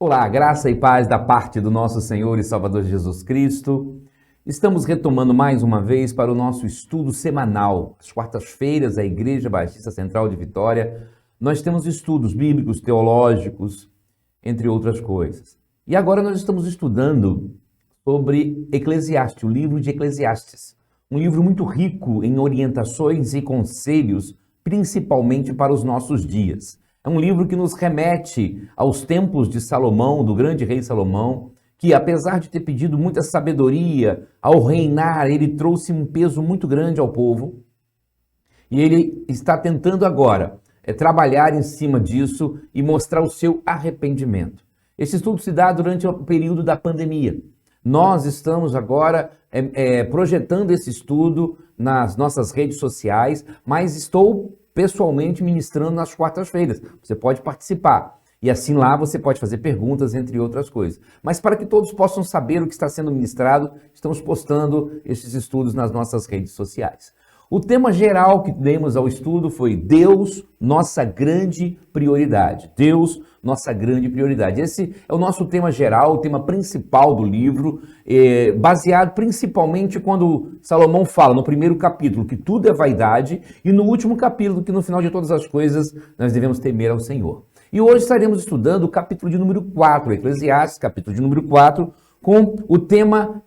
Olá, graça e paz da parte do nosso Senhor e Salvador Jesus Cristo. Estamos retomando mais uma vez para o nosso estudo semanal. Às quartas-feiras, a Igreja Batista Central de Vitória, nós temos estudos bíblicos, teológicos, entre outras coisas. E agora nós estamos estudando sobre Eclesiastes, o livro de Eclesiastes. Um livro muito rico em orientações e conselhos, principalmente para os nossos dias. É um livro que nos remete aos tempos de Salomão, do grande rei Salomão, que apesar de ter pedido muita sabedoria ao reinar, ele trouxe um peso muito grande ao povo. E ele está tentando agora trabalhar em cima disso e mostrar o seu arrependimento. Esse estudo se dá durante o período da pandemia. Nós estamos agora projetando esse estudo nas nossas redes sociais, mas estou pessoalmente ministrando nas quartas-feiras. Você pode participar. E assim lá você pode fazer perguntas, entre outras coisas. Mas para que todos possam saber o que está sendo ministrado, estamos postando esses estudos nas nossas redes sociais. O tema geral que demos ao estudo foi Deus, nossa grande prioridade. Deus, nossa grande prioridade. Esse é o nosso tema geral, o tema principal do livro, baseado principalmente quando Salomão fala no primeiro capítulo que tudo é vaidade e no último capítulo que no final de todas as coisas nós devemos temer ao Senhor. E hoje estaremos estudando o capítulo de número 4, Eclesiastes, capítulo de número 4, com o tema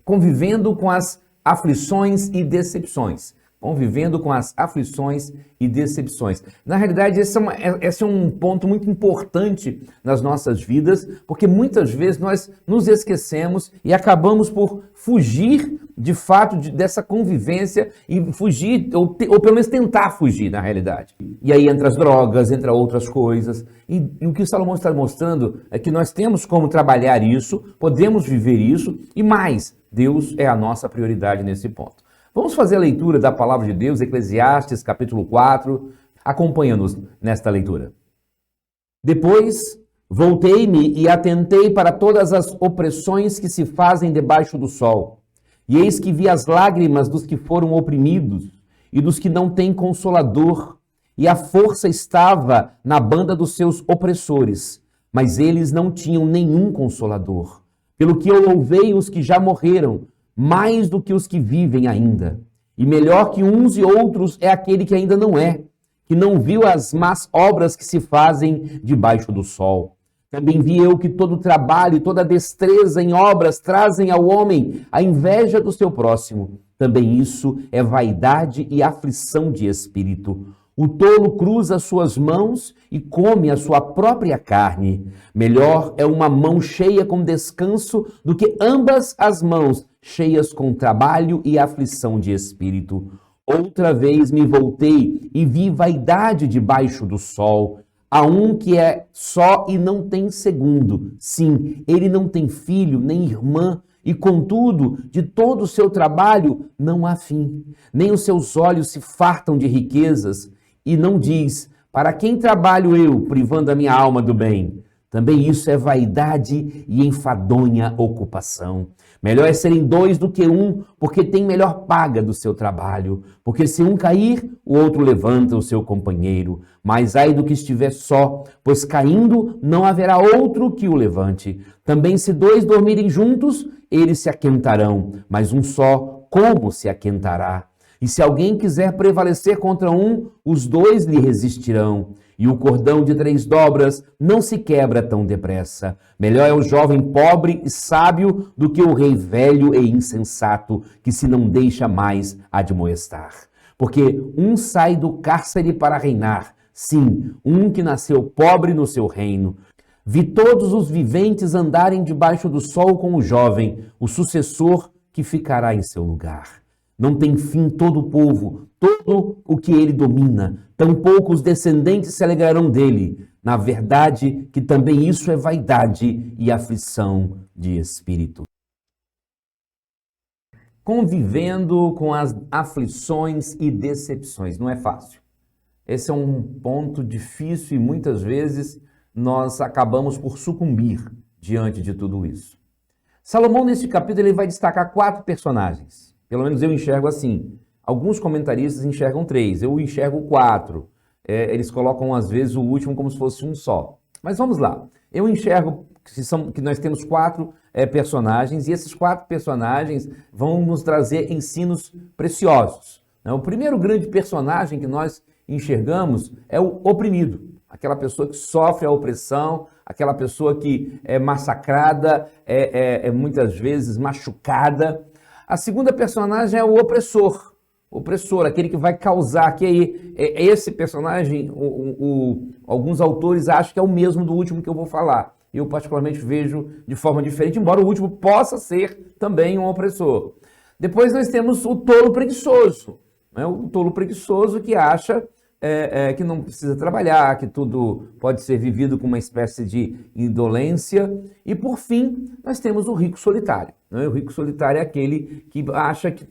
convivendo com as aflições e decepções. Convivendo com as aflições e decepções. Na realidade, esse é um ponto muito importante nas nossas vidas, porque muitas vezes nós nos esquecemos e acabamos por fugir, de fato, dessa convivência e fugir, ou pelo menos tentar fugir, na realidade. E aí entra as drogas, entra outras coisas. E o que o Salomão está mostrando é que nós temos como trabalhar isso, podemos viver isso, e mais, Deus é a nossa prioridade nesse ponto. Vamos fazer a leitura da palavra de Deus, Eclesiastes, capítulo 4. Acompanha-nos nesta leitura. Depois, voltei-me e atentei para todas as opressões que se fazem debaixo do sol. E eis que vi as lágrimas dos que foram oprimidos e dos que não têm consolador. E a força estava na banda dos seus opressores, mas eles não tinham nenhum consolador. Pelo que eu louvei os que já morreram, mais do que os que vivem ainda. E melhor que uns e outros é aquele que ainda não é, que não viu as más obras que se fazem debaixo do sol. Também vi eu que todo trabalho e toda destreza em obras trazem ao homem a inveja do seu próximo. Também isso é vaidade e aflição de espírito. O tolo cruza suas mãos e come a sua própria carne. Melhor é uma mão cheia com descanso do que ambas as mãos cheias com trabalho e aflição de espírito. Outra vez me voltei e vi vaidade debaixo do sol. Há um que é só e não tem segundo. Sim, ele não tem filho nem irmã, e contudo, de todo o seu trabalho não há fim. Nem os seus olhos se fartam de riquezas. E não diz, para quem trabalho eu, privando a minha alma do bem? Também isso é vaidade e enfadonha ocupação. Melhor é serem dois do que um, porque tem melhor paga do seu trabalho. Porque se um cair, o outro levanta o seu companheiro. Mas ai do que estiver só, pois caindo não haverá outro que o levante. Também se dois dormirem juntos, eles se aquentarão, mas um só, como se aquentará? E se alguém quiser prevalecer contra um, os dois lhe resistirão. E o cordão de 3 dobras não se quebra tão depressa. Melhor é o jovem pobre e sábio do que o rei velho e insensato, que se não deixa mais admoestar. Porque um sai do cárcere para reinar, sim, um que nasceu pobre no seu reino. Vi todos os viventes andarem debaixo do sol com o jovem, o sucessor que ficará em seu lugar. Não tem fim todo o povo, todo o que ele domina. Tampouco os descendentes se alegrarão dele. Na verdade, que também isso é vaidade e aflição de espírito. Convivendo com as aflições e decepções. Não é fácil. Esse é um ponto difícil e muitas vezes nós acabamos por sucumbir diante de tudo isso. Salomão, nesse capítulo, ele vai destacar 4 personagens. Pelo menos eu enxergo assim. Alguns comentaristas enxergam 3, eu enxergo 4. Eles colocam, às vezes, o último como se fosse um só. Mas vamos lá. Eu enxergo que nós temos quatro personagens, e esses quatro personagens vão nos trazer ensinos preciosos. O primeiro grande personagem que nós enxergamos é o oprimido, aquela pessoa que sofre a opressão, aquela pessoa que é massacrada, muitas vezes machucada. A segunda personagem é o opressor, aquele que vai causar, que é esse personagem, alguns autores acham que é o mesmo do último que eu vou falar. Eu particularmente vejo de forma diferente, embora o último possa ser também um opressor. Depois nós temos o tolo preguiçoso, né? O tolo preguiçoso que acha que não precisa trabalhar, que tudo pode ser vivido com uma espécie de indolência. E, por fim, nós temos o rico solitário. Né? O rico solitário é aquele que acha que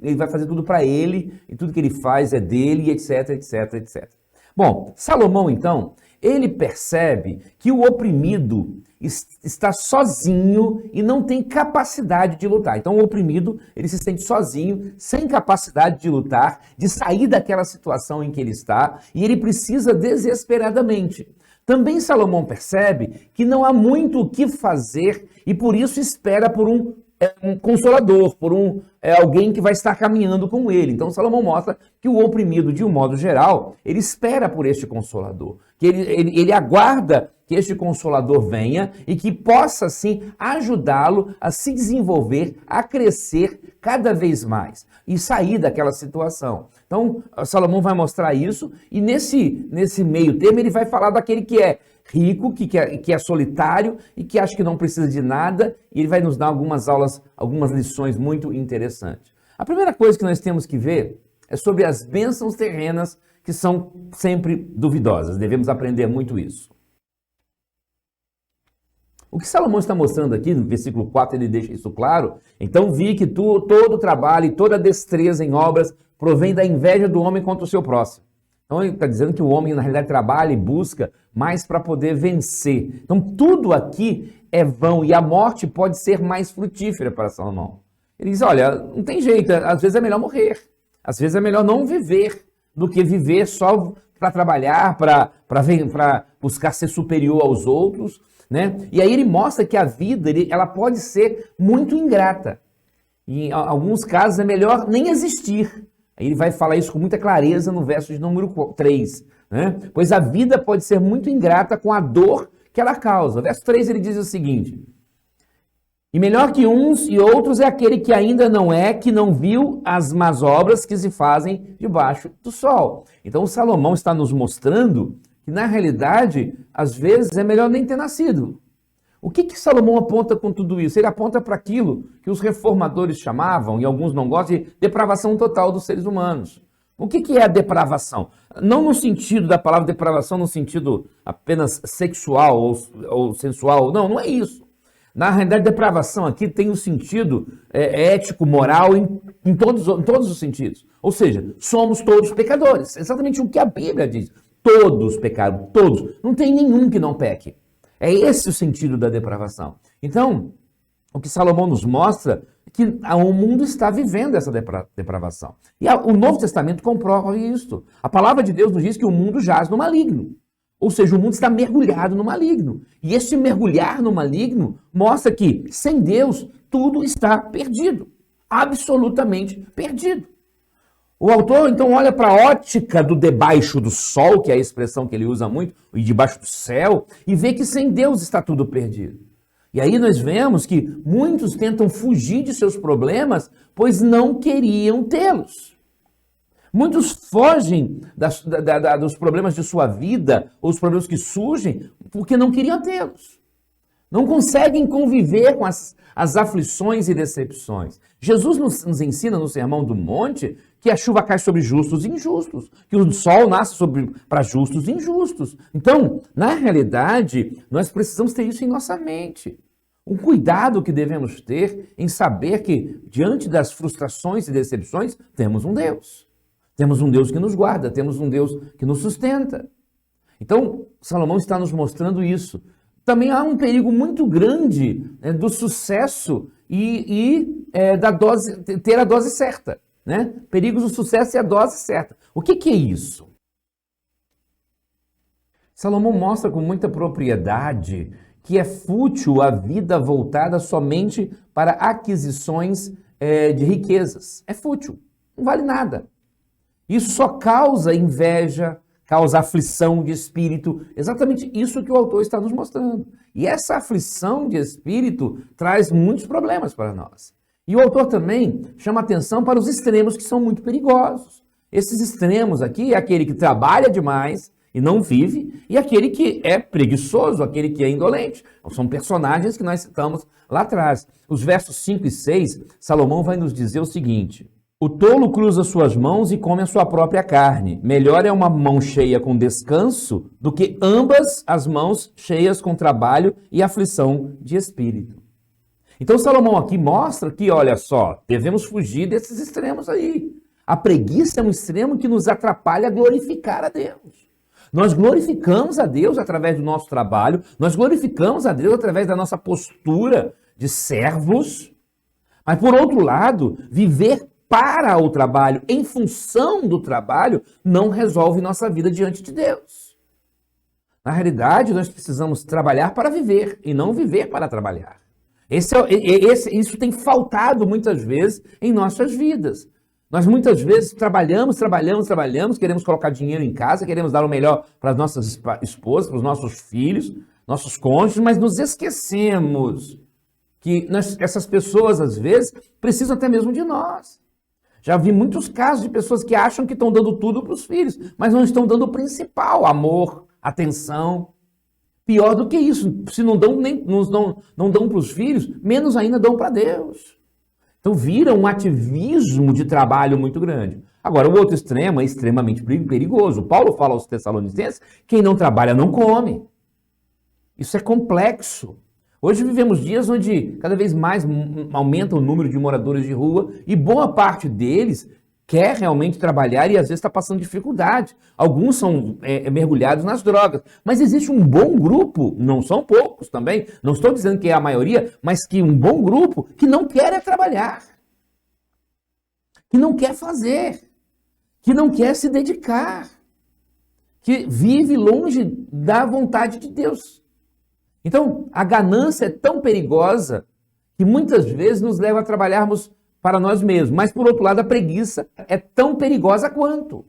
ele vai fazer tudo para ele, e tudo que ele faz é dele, etc, etc, etc. Bom, Salomão, então, ele percebe que o oprimido está sozinho e não tem capacidade de lutar. Então, o oprimido, ele se sente sozinho, sem capacidade de lutar, de sair daquela situação em que ele está, e ele precisa desesperadamente. Também Salomão percebe que não há muito o que fazer e por isso espera por um consolador, por alguém que vai estar caminhando com ele. Então Salomão mostra que o oprimido, de um modo geral, ele espera por este consolador, que ele aguarda que este consolador venha e que possa, assim, ajudá-lo a se desenvolver, a crescer cada vez mais e sair daquela situação. Então, Salomão vai mostrar isso e nesse meio termo ele vai falar daquele que é rico, que é solitário e que acha que não precisa de nada, e ele vai nos dar algumas aulas, algumas lições muito interessantes. A primeira coisa que nós temos que ver é sobre as bênçãos terrenas, que são sempre duvidosas. Devemos aprender muito isso. O que Salomão está mostrando aqui, no versículo 4, ele deixa isso claro. Então vi que todo trabalho e toda destreza em obras provém da inveja do homem contra o seu próximo. Então ele está dizendo que o homem, na realidade, trabalha e busca mais para poder vencer. Então tudo aqui é vão e a morte pode ser mais frutífera para Salomão. Ele diz, olha, não tem jeito, às vezes é melhor morrer. Às vezes é melhor não viver do que viver só para trabalhar, para buscar ser superior aos outros, né? E aí ele mostra que a vida ela pode ser muito ingrata. Em alguns casos é melhor nem existir. Aí ele vai falar isso com muita clareza no verso de número 3. Né? Pois a vida pode ser muito ingrata com a dor que ela causa. Verso 3 ele diz o seguinte: e melhor que uns e outros é aquele que ainda não é, que não viu as más obras que se fazem debaixo do sol. Então o Salomão está nos mostrando que na realidade, às vezes, é melhor nem ter nascido. O que Salomão aponta com tudo isso? Ele aponta para aquilo que os reformadores chamavam, e alguns não gostam, de depravação total dos seres humanos. O que é a depravação? Não no sentido da palavra depravação, no sentido apenas sexual ou sensual, não é isso. Na realidade, depravação aqui tem o sentido ético, moral, em todos os sentidos. Ou seja, somos todos pecadores. Exatamente o que a Bíblia diz. Todos pecaram, todos. Não tem nenhum que não peque. É esse o sentido da depravação. Então, o que Salomão nos mostra é que o mundo está vivendo essa depravação. E o Novo Testamento comprova isso. A palavra de Deus nos diz que o mundo jaz no maligno. Ou seja, o mundo está mergulhado no maligno. E esse mergulhar no maligno mostra que, sem Deus, tudo está perdido. Absolutamente perdido. O autor, então, olha para a ótica do debaixo do sol, que é a expressão que ele usa muito, e debaixo do céu, e vê que sem Deus está tudo perdido. E aí nós vemos que muitos tentam fugir de seus problemas, pois não queriam tê-los. Muitos fogem dos problemas de sua vida, ou os problemas que surgem, porque não queriam tê-los. Não conseguem conviver com as aflições e decepções. Jesus nos ensina no Sermão do Monte que a chuva cai sobre justos e injustos, que o sol nasce para justos e injustos. Então, na realidade, nós precisamos ter isso em nossa mente. Um cuidado que devemos ter em saber que, diante das frustrações e decepções, temos um Deus. Temos um Deus que nos guarda, temos um Deus que nos sustenta. Então, Salomão está nos mostrando isso. Também há um perigo muito grande do sucesso e ter a dose certa. Né? Perigos do sucesso e a dose certa. O que é isso? Salomão mostra com muita propriedade que é fútil a vida voltada somente para aquisições de riquezas. É fútil, não vale nada. Isso só causa inveja, causa aflição de espírito. Exatamente isso que o autor está nos mostrando. E essa aflição de espírito traz muitos problemas para nós. E o autor também chama atenção para os extremos que são muito perigosos. Esses extremos aqui é aquele que trabalha demais e não vive, e aquele que é preguiçoso, aquele que é indolente. São personagens que nós citamos lá atrás. Os versos 5 e 6, Salomão vai nos dizer o seguinte: o tolo cruza suas mãos e come a sua própria carne. Melhor é uma mão cheia com descanso do que ambas as mãos cheias com trabalho e aflição de espírito. Então Salomão aqui mostra que, olha só, devemos fugir desses extremos aí. A preguiça é um extremo que nos atrapalha a glorificar a Deus. Nós glorificamos a Deus através do nosso trabalho, nós glorificamos a Deus através da nossa postura de servos, mas por outro lado, viver para o trabalho, em função do trabalho, não resolve nossa vida diante de Deus. Na realidade, nós precisamos trabalhar para viver e não viver para trabalhar. Isso tem faltado muitas vezes em nossas vidas. Nós muitas vezes trabalhamos, queremos colocar dinheiro em casa, queremos dar o melhor para as nossas esposas, para os nossos filhos, nossos cônjuges, mas nos esquecemos que essas pessoas, às vezes, precisam até mesmo de nós. Já vi muitos casos de pessoas que acham que estão dando tudo para os filhos, mas não estão dando o principal, amor, atenção. Pior do que isso, se não dão para os filhos, menos ainda dão para Deus. Então vira um ativismo de trabalho muito grande. Agora, o outro extremo é extremamente perigoso. Paulo fala aos Tessalonicenses, quem não trabalha não come. Isso é complexo. Hoje vivemos dias onde cada vez mais aumenta o número de moradores de rua e boa parte deles quer realmente trabalhar e às vezes está passando dificuldade. Alguns são mergulhados nas drogas. Mas existe um bom grupo, não são poucos também, não estou dizendo que é a maioria, mas que um bom grupo que não quer trabalhar, que não quer fazer, que não quer se dedicar, que vive longe da vontade de Deus. Então, a ganância é tão perigosa que muitas vezes nos leva a trabalharmos para nós mesmos. Mas, por outro lado, a preguiça é tão perigosa quanto.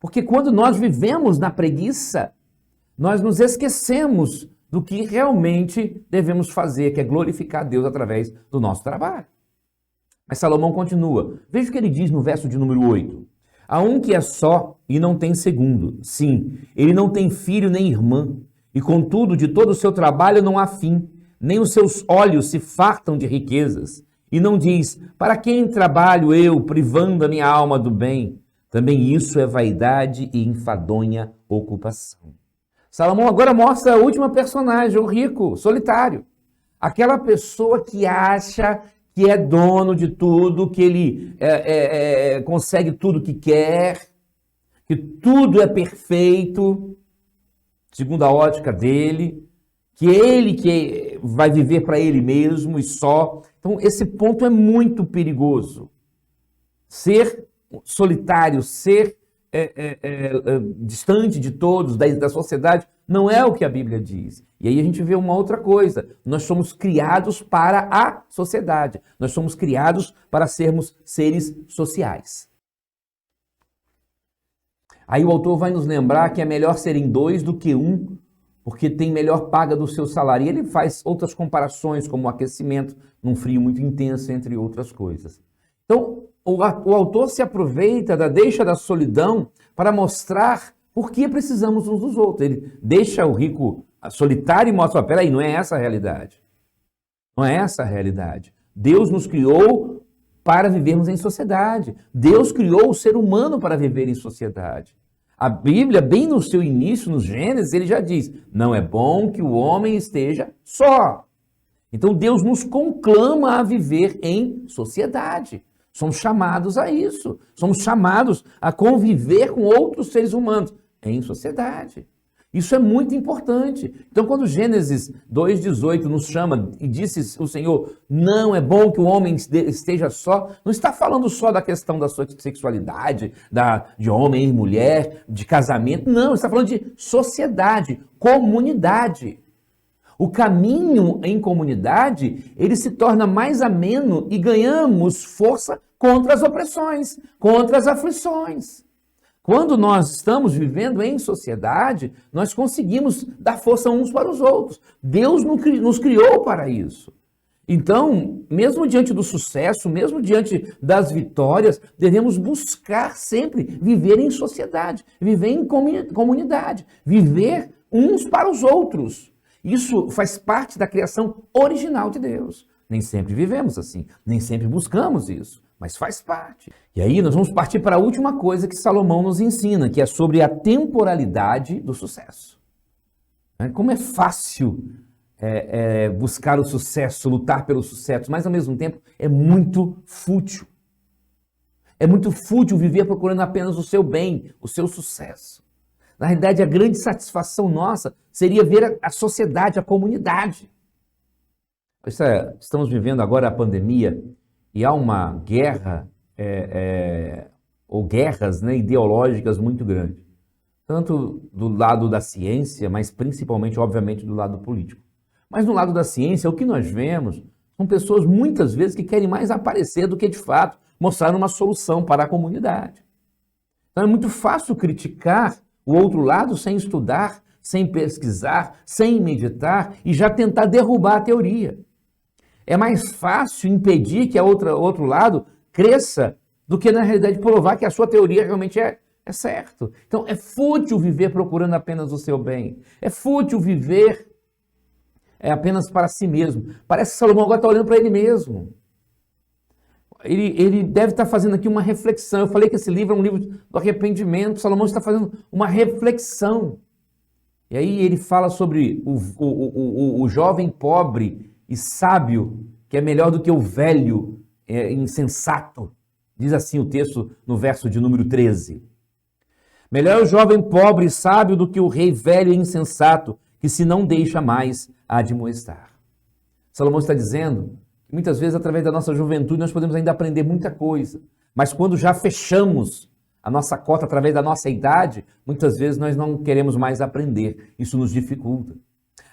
Porque quando nós vivemos na preguiça, nós nos esquecemos do que realmente devemos fazer, que é glorificar a Deus através do nosso trabalho. Mas Salomão continua. Veja o que ele diz no verso de número 8. Há um que é só e não tem segundo. Sim, ele não tem filho nem irmã. E contudo, de todo o seu trabalho não há fim. Nem os seus olhos se fartam de riquezas. E não diz, para quem trabalho eu, privando a minha alma do bem? Também isso é vaidade e enfadonha ocupação. Salomão agora mostra a última personagem, o rico, solitário. Aquela pessoa que acha que é dono de tudo, que ele consegue tudo que quer, que tudo é perfeito, segundo a ótica dele, que ele que vai viver para ele mesmo e só. Então, esse ponto é muito perigoso. Ser solitário, ser distante de todos, da sociedade, não é o que a Bíblia diz. E aí a gente vê uma outra coisa. Nós somos criados para a sociedade. Nós somos criados para sermos seres sociais. Aí o autor vai nos lembrar que é melhor serem dois do que um, porque tem melhor paga do seu salário. E ele faz outras comparações, como o aquecimento num frio muito intenso, entre outras coisas. Então, o autor se aproveita da deixa da solidão para mostrar por que precisamos uns dos outros. Ele deixa o rico solitário e mostra, peraí, não é essa a realidade. Não é essa a realidade. Deus nos criou para vivermos em sociedade. Deus criou o ser humano para viver em sociedade. A Bíblia, bem no seu início, no Gênesis, ele já diz, não é bom que o homem esteja só. Então Deus nos conclama a viver em sociedade. Somos chamados a isso. Somos chamados a conviver com outros seres humanos em sociedade. Isso é muito importante. Então, quando Gênesis 2,18 nos chama e disse o Senhor, não é bom que o homem esteja só, não está falando só da questão da sua sexualidade, de homem e mulher, de casamento, não, está falando de sociedade, comunidade. O caminho em comunidade, ele se torna mais ameno e ganhamos força contra as opressões, contra as aflições. Quando nós estamos vivendo em sociedade, nós conseguimos dar força uns para os outros. Deus nos criou para isso. Então, mesmo diante do sucesso, mesmo diante das vitórias, devemos buscar sempre viver em sociedade, viver em comunidade, viver uns para os outros. Isso faz parte da criação original de Deus. Nem sempre vivemos assim, nem sempre buscamos isso, mas faz parte. E aí nós vamos partir para a última coisa que Salomão nos ensina, que é sobre a temporalidade do sucesso. Como é fácil buscar o sucesso, lutar pelo sucesso, mas ao mesmo tempo é muito fútil. É muito fútil viver procurando apenas o seu bem, o seu sucesso. Na realidade, a grande satisfação nossa seria ver a sociedade, a comunidade. Estamos vivendo agora a pandemia e há uma guerra, ou guerras ideológicas muito grandes. Tanto do lado da ciência, mas principalmente, obviamente, do lado político. Mas no lado da ciência, o que nós vemos são pessoas muitas vezes que querem mais aparecer do que, de fato, mostrar uma solução para a comunidade. Então é muito fácil criticar o outro lado sem estudar, sem pesquisar, sem meditar e já tentar derrubar a teoria. É mais fácil impedir que o outro lado cresça do que, na realidade, provar que a sua teoria realmente é certo. Então, é fútil viver procurando apenas o seu bem. É fútil viver apenas para si mesmo. Parece que Salomão agora está olhando para ele mesmo. Ele deve estar fazendo aqui uma reflexão. Eu falei que esse livro é um livro do arrependimento. Salomão está fazendo uma reflexão. E aí ele fala sobre o jovem pobre e sábio, que é melhor do que o velho insensato. Diz assim o texto no verso de número 13. Melhor é o jovem pobre e sábio do que o rei velho e insensato, que se não deixa mais admoestar. Salomão está dizendo que muitas vezes, através da nossa juventude, nós podemos ainda aprender muita coisa. Mas quando já fechamos a nossa cota através da nossa idade, muitas vezes nós não queremos mais aprender. Isso nos dificulta.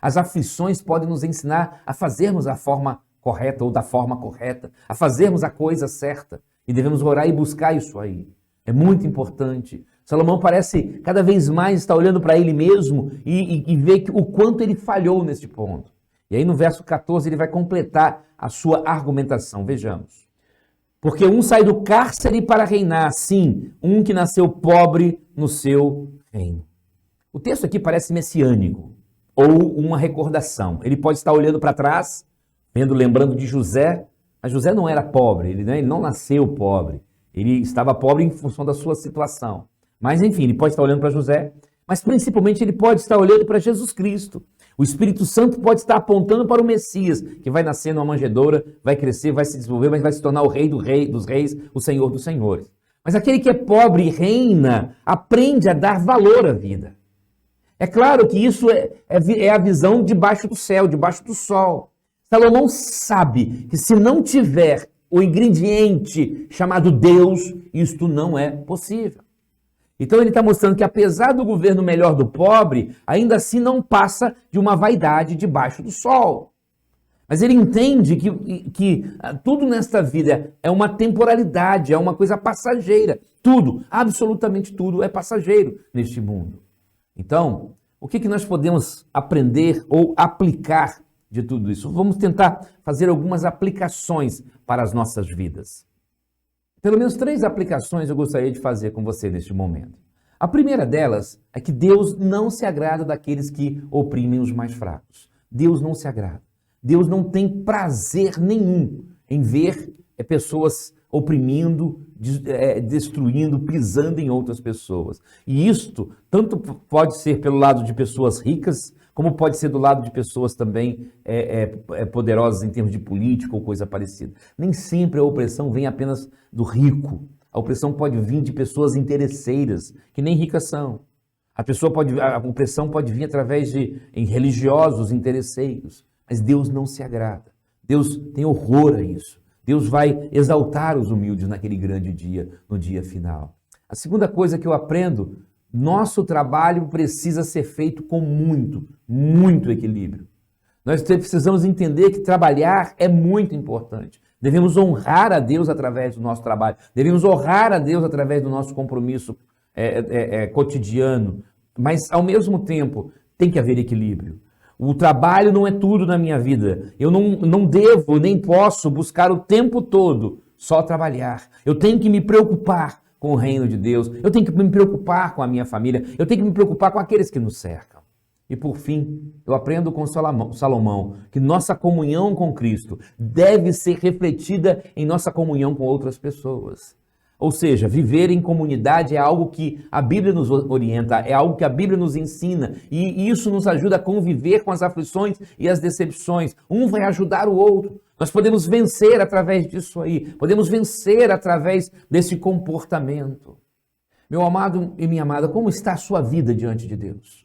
As aflições podem nos ensinar a fazermos a forma correta ou da forma correta, a fazermos a coisa certa. E devemos orar e buscar isso aí. É muito importante. Salomão parece cada vez mais estar olhando para ele mesmo e ver o quanto ele falhou nesse ponto. E aí no verso 14 ele vai completar a sua argumentação. Vejamos. Porque um sai do cárcere para reinar, sim, um que nasceu pobre no seu reino. O texto aqui parece messiânico, ou uma recordação. Ele pode estar olhando para trás, lembrando de José, mas José não era pobre, ele não nasceu pobre. Ele estava pobre em função da sua situação. Mas, enfim, ele pode estar olhando para José, mas principalmente ele pode estar olhando para Jesus Cristo. O Espírito Santo pode estar apontando para o Messias, que vai nascer numa manjedoura, vai crescer, vai se desenvolver, mas vai se tornar o rei dos reis, o Senhor dos senhores. Mas aquele que é pobre e reina, aprende a dar valor à vida. É claro que isso é a visão debaixo do céu, debaixo do sol. Salomão sabe que se não tiver o ingrediente chamado Deus, isto não é possível. Então ele está mostrando que apesar do governo melhor do pobre, ainda assim não passa de uma vaidade debaixo do sol. Mas ele entende que tudo nesta vida é uma temporalidade, é uma coisa passageira. Tudo, absolutamente tudo é passageiro neste mundo. Então, o que nós podemos aprender ou aplicar de tudo isso? Vamos tentar fazer algumas aplicações para as nossas vidas. Pelo menos 3 aplicações eu gostaria de fazer com você neste momento. A primeira delas é que Deus não se agrada daqueles que oprimem os mais fracos. Deus não se agrada. Deus não tem prazer nenhum em ver pessoas oprimindo, destruindo, pisando em outras pessoas. E isto tanto pode ser pelo lado de pessoas ricas, como pode ser do lado de pessoas também poderosas em termos de política ou coisa parecida. Nem sempre a opressão vem apenas do rico. A opressão pode vir de pessoas interesseiras, que nem ricas são. A opressão pode vir através de religiosos, interesseiros, mas Deus não se agrada. Deus tem horror a isso. Deus vai exaltar os humildes naquele grande dia, no dia final. A segunda coisa que eu aprendo, nosso trabalho precisa ser feito com muito equilíbrio. Nós precisamos entender que trabalhar é muito importante. Devemos honrar a Deus através do nosso trabalho. Devemos honrar a Deus através do nosso compromisso cotidiano. Mas, ao mesmo tempo, tem que haver equilíbrio. O trabalho não é tudo na minha vida. Eu não devo, nem posso buscar o tempo todo só trabalhar. Eu tenho que me preocupar com o reino de Deus. Eu tenho que me preocupar com a minha família. Eu tenho que me preocupar com aqueles que nos cercam. E por fim, eu aprendo com Salomão que nossa comunhão com Cristo deve ser refletida em nossa comunhão com outras pessoas. Ou seja, viver em comunidade é algo que a Bíblia nos orienta, é algo que a Bíblia nos ensina, e isso nos ajuda a conviver com as aflições e as decepções. Um vai ajudar o outro. Nós podemos vencer através disso aí, podemos vencer através desse comportamento. Meu amado e minha amada, como está a sua vida diante de Deus?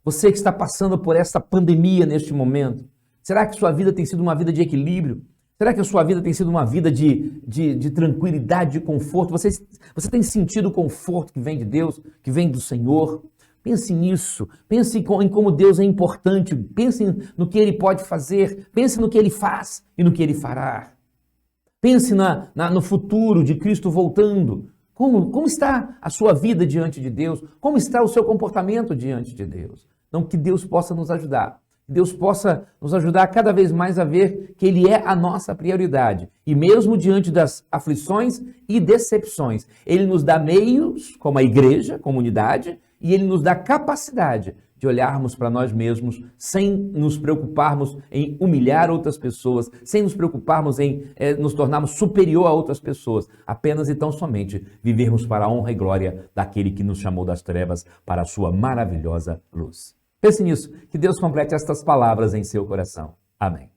Você que está passando por essa pandemia neste momento, será que sua vida tem sido uma vida de equilíbrio? Será que a sua vida tem sido uma vida de tranquilidade, de conforto? Você tem sentido o conforto que vem de Deus, que vem do Senhor? Pense nisso, pense em como Deus é importante, pense no que Ele pode fazer, pense no que Ele faz e no que Ele fará. Pense no futuro de Cristo voltando. Como está a sua vida diante de Deus? Como está o seu comportamento diante de Deus? Então, que Deus possa nos ajudar. Deus possa nos ajudar cada vez mais a ver que Ele é a nossa prioridade. E mesmo diante das aflições e decepções, Ele nos dá meios, como a igreja, comunidade, e Ele nos dá capacidade de olharmos para nós mesmos sem nos preocuparmos em humilhar outras pessoas, sem nos preocuparmos em nos tornarmos superior a outras pessoas, apenas e tão somente vivermos para a honra e glória daquele que nos chamou das trevas para a sua maravilhosa luz. Pense nisso, que Deus complete estas palavras em seu coração. Amém.